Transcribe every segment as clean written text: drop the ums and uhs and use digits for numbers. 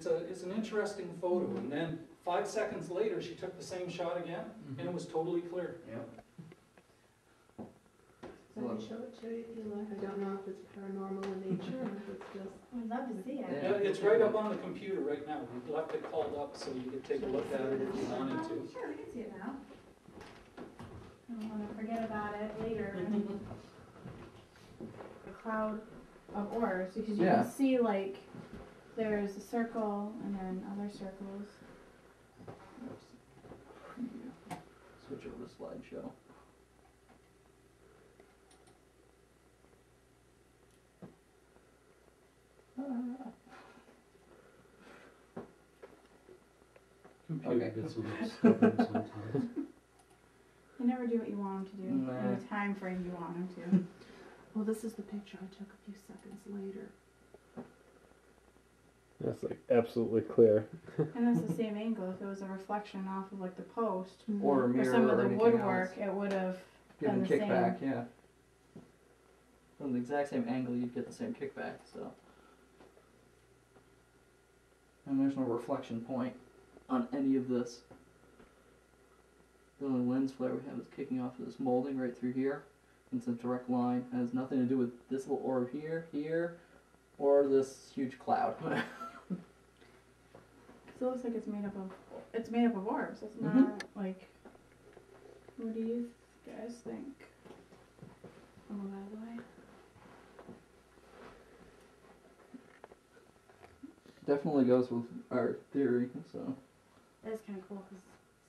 it's an interesting photo. And then 5 seconds later, she took the same shot again, and it was totally clear. Yep. I can show it to you if you like. I don't know if it's paranormal in nature or if it's just. I'd love to see it. Yeah, it's right up on the computer right now. We've left it called up so you could take a look at it if you wanted to. Sure, we can see it now. I don't want to forget about it later. A cloud of orbs, because you can see like there's a circle and then other circles. Switch over to slideshow. Computer gets a little stubborn sometimes. You never do what you want them to do in the time frame you want them to. Well, this is the picture I took a few seconds later. That's like absolutely clear. And that's the same angle. If it was a reflection off of like the post Or a or mirror some of or the anything woodwork, else. it would have Give been them the kickback, same. yeah. From the exact same angle, you'd get the same kickback, so. And there's no reflection point on any of this. The only lens flare we have is kicking off of this molding right through here. It's a direct line. It has nothing to do with this little orb here, or this huge cloud. So it looks like it's made up of orbs. It's not like. What do you guys think? Oh, by the way. Definitely goes with our theory, so. That's kind of cool because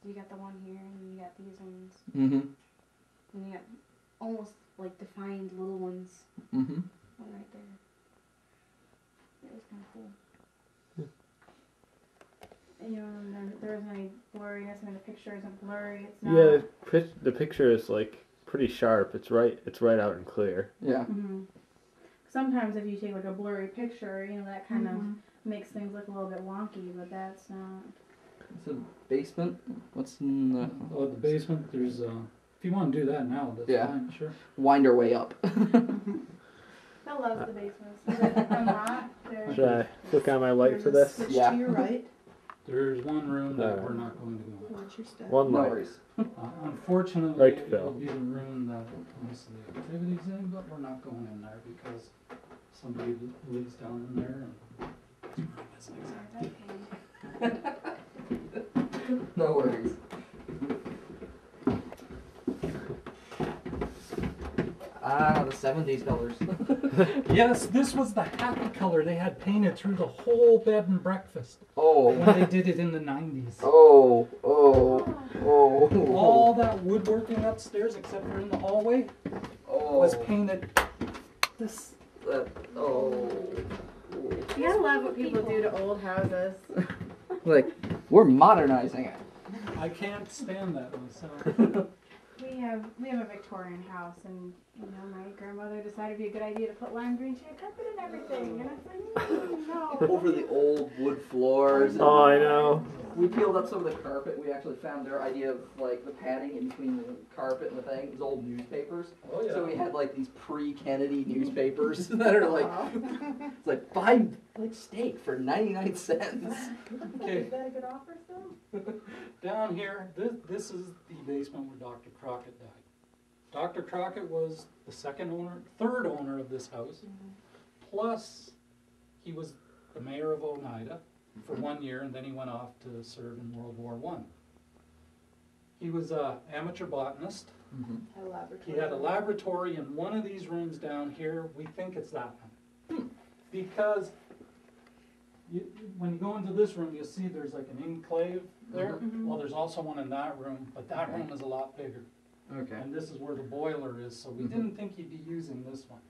you got the one here and you got these ones. Mm-hmm. And you got almost like defined little ones. Mm-hmm. One right there. It was kind of cool. And, you know, there isn't any blurriness. I mean, the picture isn't blurry. It's not. Yeah, the picture is like pretty sharp. It's right out and clear. Yeah. Mm-hmm. Sometimes if you take like a blurry picture, you know, that kind of makes things look a little bit wonky, but that's not. It's a basement. What's in the... Oh, the basement, there's if you want to do that now, that's fine, sure. Wind our way up. Phil loves the basements. Is it a lot? Should I flick on my light for this? Switch to your right. There's one room that we're not going to go in. Watch your step. One No light. worries. Unfortunately, Right, it Phil. will be the room that most of the activities in, but we're not going in there because somebody lives down in there. And No worries. Ah, the 70s colors. yes, this was the happy color they had painted through the whole bed and breakfast Oh. when they did it in the 90s. Oh. All that woodworking upstairs, except for in the hallway, was painted this. You gotta love what people do to old houses. Like, we're modernizing it. I can't stand that myself. We have a Victorian house, and you know my grandmother decided it'd be a good idea to put lime green shade carpet and everything, and it's like no. Over the old wood floors. Oh, I know. We peeled up some of the carpet. We actually found their idea of like the padding in between the carpet and the thing. It was old newspapers. Oh yeah. So we had like these pre-Kennedy newspapers that are like, it's like buy like steak for 99 cents. Okay. Is that a good offer still? Down here, this is the basement where Dr. Crockett died. Dr. Crockett was the third owner of this house. Plus, he was the mayor of Oneida for 1 year, and then he went off to serve in World War I. He was an amateur botanist. Had a laboratory. He had a laboratory in one of these rooms down here. We think it's that one. Because when you go into this room, you'll see there's like an enclave there. Well, there's also one in that room, but that room is a lot bigger. Okay. And this is where the boiler is, so we didn't think he'd be using this one.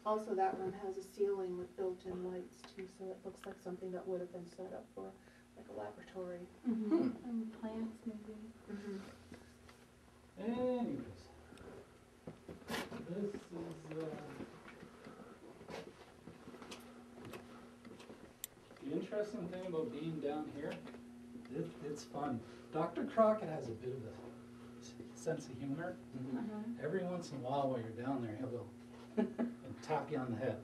Also, that room has a ceiling with built-in lights too, so it looks like something that would have been set up for like a laboratory. And plants maybe. Anyways, this is the interesting thing about being down here. It's fun. Dr. Crockett has a bit of a sense of humor. Every once in a while, while you're down there, he'll go and tap you on the head.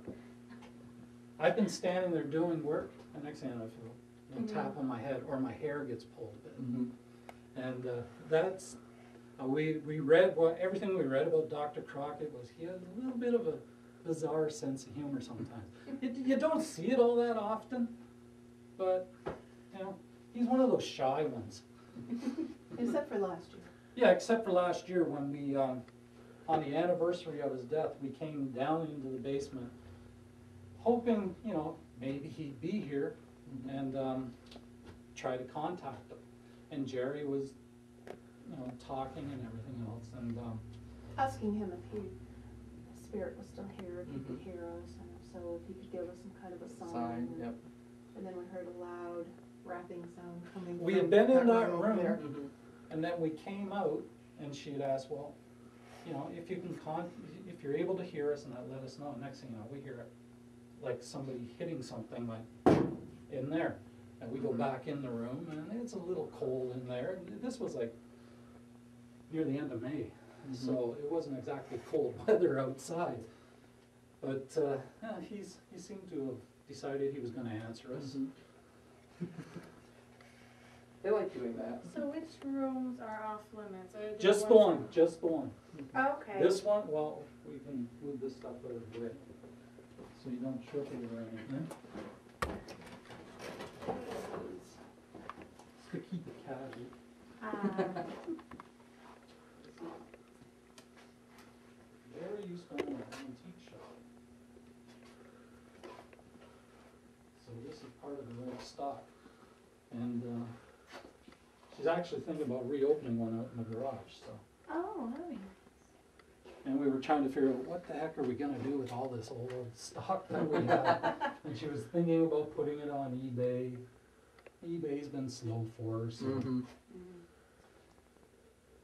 I've been standing there doing work, and next thing I know, I feel a tap on my head, or my hair gets pulled a bit. Mm-hmm. And that's, we read, everything we read about Dr. Crockett was he had a little bit of a bizarre sense of humor sometimes. You don't see it all that often, but, you know, he's one of those shy ones. Except for last year. Yeah, except for last year when we, on the anniversary of his death, we came down into the basement hoping, you know, maybe he'd be here and try to contact him. And Jerry was, you know, talking and everything else, and Asking him if his spirit was still here, if he could hear us, and if so, if he could give us some kind of a sign. And, Yep. and then we heard a loud rapping sound coming we from had been in that over room, there. Mm-hmm. and then we came out, and she had asked, well, you know, if you can if you're able to hear us, and that let us know. Next thing you know, we hear it like somebody hitting something like in there. And we go back in the room, and it's a little cold in there. This was like near the end of May, so it wasn't exactly cold weather outside. But yeah, he seemed to have decided he was going to answer us. They like doing that. So which rooms are off limits? Are there Just the ones one, just the one. that- Okay. This one, well, we can move this stuff out of the way, so you don't trip it or anything. It's to keep it casual. There used to own an antique shop. So this is part of the old stock. And she's actually thinking about reopening one out in the garage, so. Oh, nice. And we were trying to figure out what the heck are we gonna do with all this old stock that we have. And she was thinking about putting it on eBay. eBay's been slow for her, so. Mm-hmm.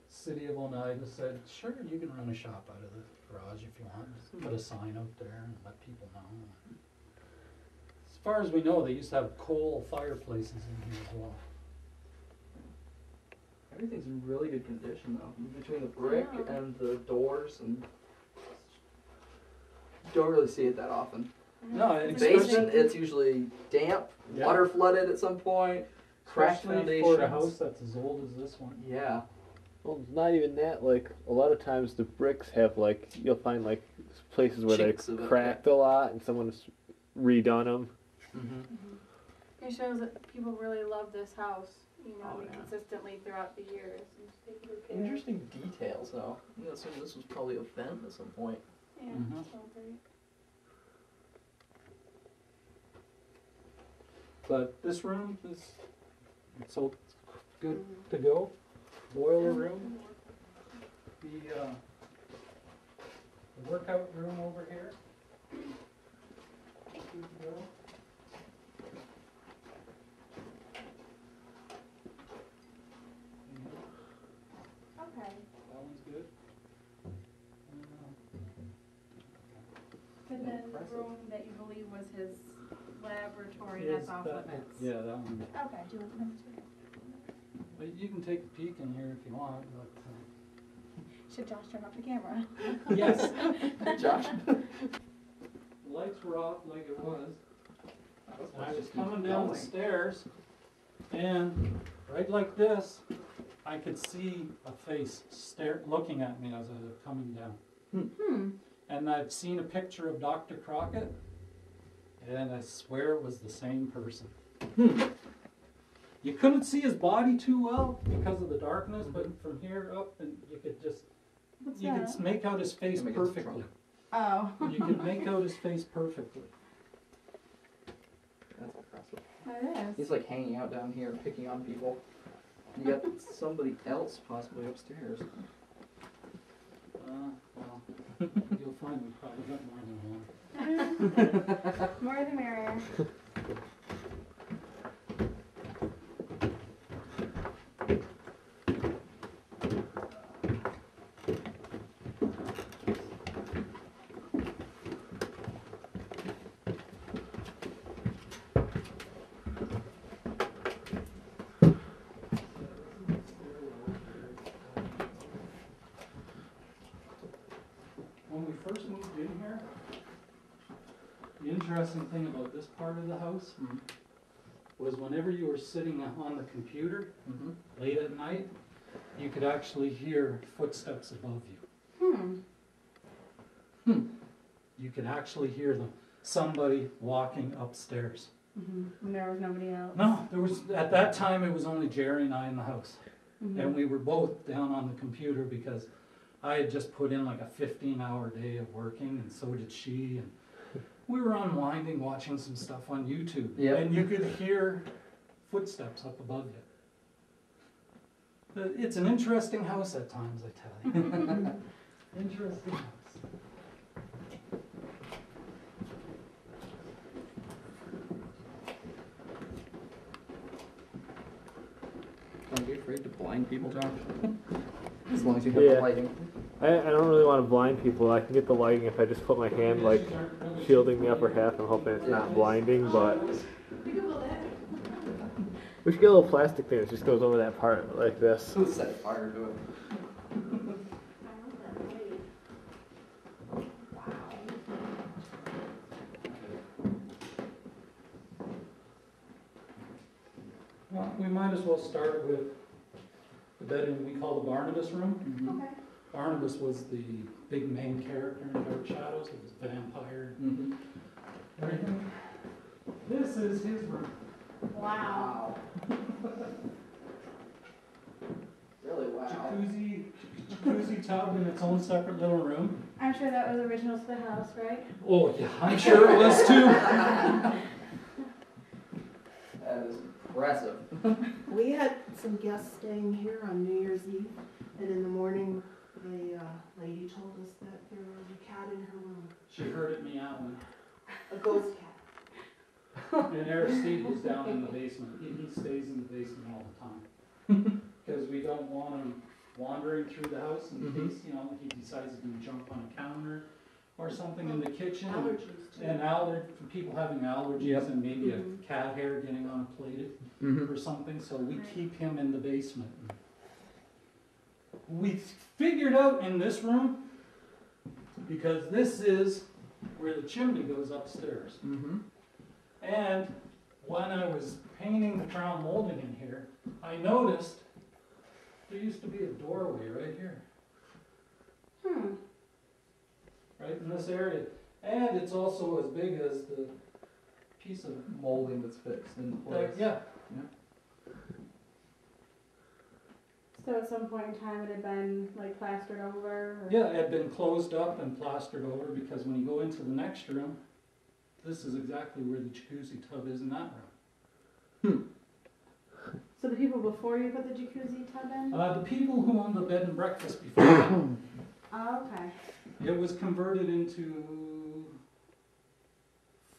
City of Oneida said, sure, you can run a shop out of the garage if you want. Just put a sign out there and let people know. As far as we know, they used to have coal fireplaces in here as well. Everything's in really good condition though, between the brick Yeah. and the doors, and don't really see it that often. No, The and basement, it's usually damp, Yeah. water flooded at some point, cracked especially for a foundations. house that's as old as this one. Yeah. Well, not even that. Like a lot of times, the bricks have like you'll find like places where Chinks they're of it, cracked a lot, and someone's redone them. Mm-hmm. It shows that people really love this house, you know, Oh, yeah. consistently throughout the years. And just take good care. Interesting details though. I'm assuming this was probably a vent at some point. Yeah, Mhm. so great. But this room is, so good to go. Boiler room, the workout room over here. Good to go. Okay. That one's good. And then the Impressive. room that you believe was his laboratory, Is that's off that- limits. Yeah, that one. Okay. Do you want them to? But you can take a peek in here if you want, but, Should Josh turn off the camera? yes. Josh? The lights were off like it was. And I was coming down the stairs, and right like this, I could see a face looking at me as I was coming down. Hmm. And I'd seen a picture of Dr. Crockett, and I swear it was the same person. You couldn't see his body too well because of the darkness, but from here up, and you could just, What's you that? could make out his face Make it strong. perfectly. Oh. You could make out his face perfectly. That's impressive. That is. He's like hanging out down here, picking on people. You got somebody else possibly upstairs. Well, you'll find we probably got more than one. More the merrier. When we first moved in here, the interesting thing about this part of the house Mhm. was whenever you were sitting on the computer Mm-hmm. late at night, you could actually hear footsteps above you. You could actually hear them. Somebody walking upstairs. When there was nobody else. No, there was, at that time, it was only Jerry and I in the house. Mhm. And we were both down on the computer because I had just put in like a 15-hour day of working, and so did she. And we were unwinding, watching some stuff on YouTube. Yep. And you could hear footsteps up above you. It's an interesting house at times, I tell you. Interesting house. Don't be afraid to blind people, Josh. As long as you have the Yeah. lighting. I don't really want to blind people. I can get the lighting if I just put my hand like shielding the upper half. I'm hoping it's not blinding, but we should get a little plastic thing that just goes over that part like this. Who set fire to it? Well, we might as well start with the bedroom we call the Barnabas room. Mm-hmm. Okay. Barnabas was the big main character in Dark Shadows. It was a vampire. Mm-hmm. Everything. This is his room. Wow. Really wow. Jacuzzi tub in its own separate little room. I'm sure that was original to the house, right? Oh yeah, I'm sure it was too. That is impressive. We had some guests staying here on New Year's Eve, and in the morning, the lady told us that there was a cat in her room, She heard it meowing. a ghost cat. And Eric Steve was down in the basement. He stays in the basement all the time. Because we don't want him wandering through the house in case, he decides he's going to jump on a counter or something in the kitchen. Allergies too. And for people having allergies Yep. and maybe a cat hair getting on a plate or something, so we keep him in the basement. We figured out in this room, because this is where the chimney goes upstairs. Mm-hmm. And when I was painting the crown molding in here, I noticed there used to be a doorway right here, right in this area. And it's also as big as the piece of Molding that's fixed in place. yeah. So at some point in time it had been like plastered over? Or? Yeah, it had been closed up and plastered over because when you go into the next room, this is exactly where the jacuzzi tub is in that room. So the people before you put the jacuzzi tub in? The people who owned the bed and breakfast before that, Oh, okay. it was converted into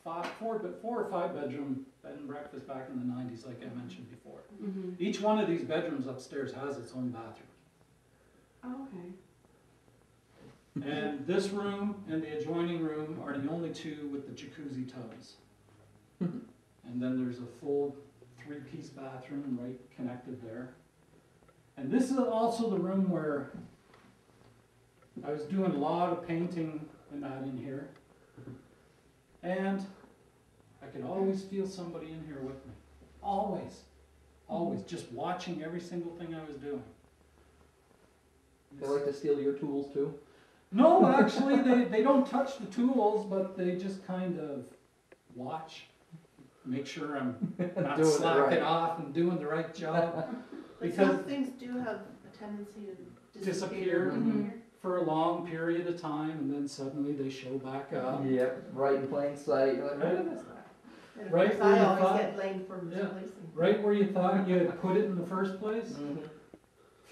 four or five bedroom bed and breakfast back in the 90s, like I mentioned before. Mm-hmm. Each one of these bedrooms upstairs has its own bathroom. Oh, okay. And this room and the adjoining room are the only two with the jacuzzi tubs. And then there's a full 3-piece bathroom right connected there. And this is also the room where I was doing a lot of painting and that in here. And I could always feel somebody in here with me. Always. Always. Just watching every single thing I was doing. They like to steal your tools too? No, actually, they don't touch the tools, but they just kind of watch, make sure I'm not Doing it slacking right. off and doing the right job. But Because some things do have a tendency to Disappear. when you're here. for a long period of time, and then suddenly they show back up. Yep, right in plain sight. You're like, Right. what is that? And of Right course, where I you always thought- get blamed for misplacing. Right where you thought you had put it in the first place, Mm-hmm.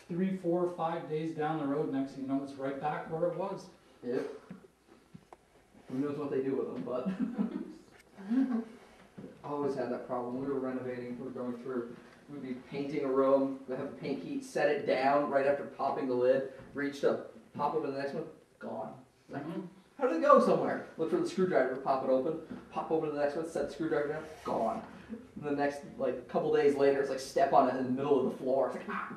3, 4, 5 days down the road, next thing you know, it's right back where it was. Yep. Who knows what they do with them, but I always had that problem. We were renovating, we were going through, we'd be painting a room, we'd have the paint heat, set it down right after popping the lid, reached up, pop open the next one, gone. Like, how did it go somewhere? Look for the screwdriver, pop it open, pop open the next one, set the screwdriver down, gone. And the next, like, couple days later, it's like step on it in the middle of the floor. It's like, ah,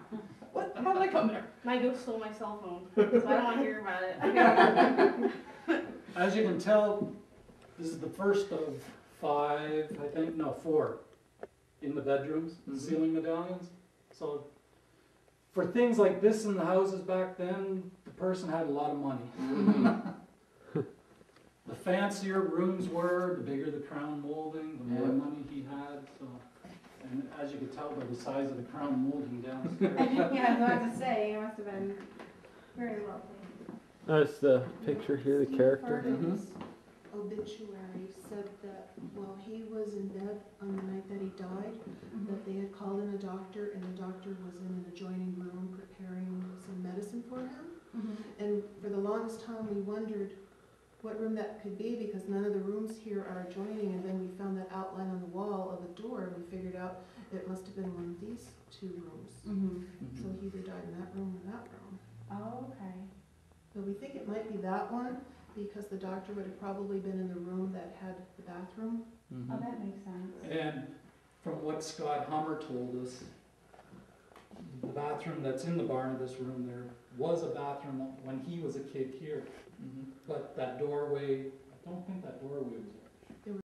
what? How did I come there? My ghost stole my cell phone, so I don't want to hear about it. As you can tell, this is the first of 5, I think, no, 4 in the bedrooms, Mhm. ceiling medallions. So for things like this in the houses back then, the person had a lot of money. The fancier rooms were, the bigger the crown molding, the more Yeah. money he had, so. And as you could tell by the size of the crown molding downstairs. Yeah, I was about to say, it must have been very lovely. That's the picture here, the character. Part of his obituary said that while he was in bed on the night that he died, that they had called in a doctor, and the doctor was in an adjoining room preparing some medicine for him. And for the longest time, we wondered what room that could be, because none of the rooms here are adjoining, and then we found that outline on the wall of a door, and we figured out it must have been one of these 2 rooms. So he either died in that room or that room. Oh, okay. But we think it might be that one, because the doctor would have probably been in the room that had the bathroom. Oh, that makes sense. And from what Scott Hummer told us, the bathroom that's in the Barnabas room, there was a bathroom when he was a kid here. But that doorway, I don't think that doorway was